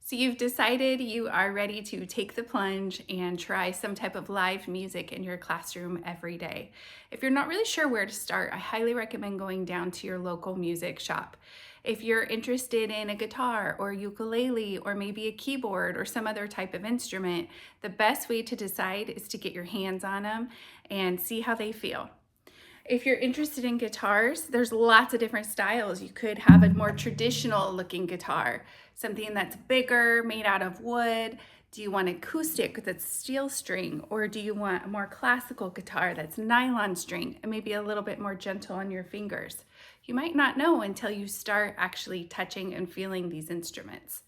So you've decided you are ready to take the plunge and try some type of live music in your classroom every day. If you're not really sure where to start, I highly recommend going down to your local music shop. If you're interested in a guitar or ukulele or maybe a keyboard or some other type of instrument, the best way to decide is to get your hands on them and see how they feel. If you're interested in guitars, there's lots of different styles. You could have a more traditional looking guitar, something that's bigger, made out of wood. Do you want acoustic that's steel string, or do you want a more classical guitar that's nylon string and maybe a little bit more gentle on your fingers? You might not know until you start actually touching and feeling these instruments.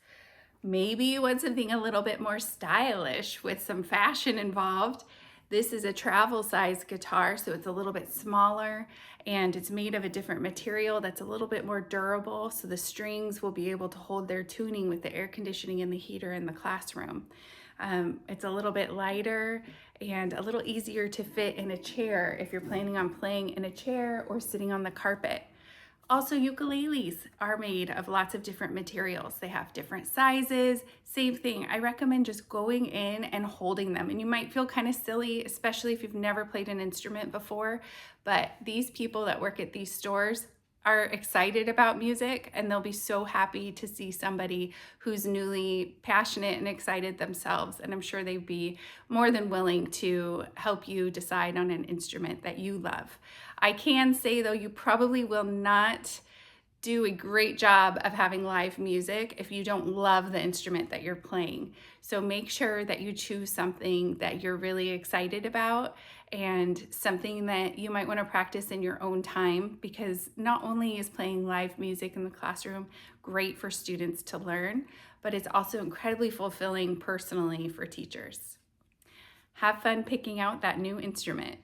Maybe you want something a little bit more stylish with some fashion involved. This is a travel size guitar, so it's a little bit smaller and it's made of a different material that's a little bit more durable, so the strings will be able to hold their tuning with the air conditioning and the heater in the classroom. It's a little bit lighter and a little easier to fit in a chair if you're planning on playing in a chair or sitting on the carpet. Also, ukuleles are made of lots of different materials. They have different sizes. Same thing, I recommend just going in and holding them. And you might feel kind of silly, especially if you've never played an instrument before, but these people that work at these stores are excited about music and they'll be so happy to see somebody who's newly passionate and excited themselves. And I'm sure they'd be more than willing to help you decide on an instrument that you love. I can say though, you probably will not do a great job of having live music if you don't love the instrument that you're playing. So make sure that you choose something that you're really excited about and something that you might want to practice in your own time, because not only is playing live music in the classroom great for students to learn, but it's also incredibly fulfilling personally for teachers. Have fun picking out that new instrument.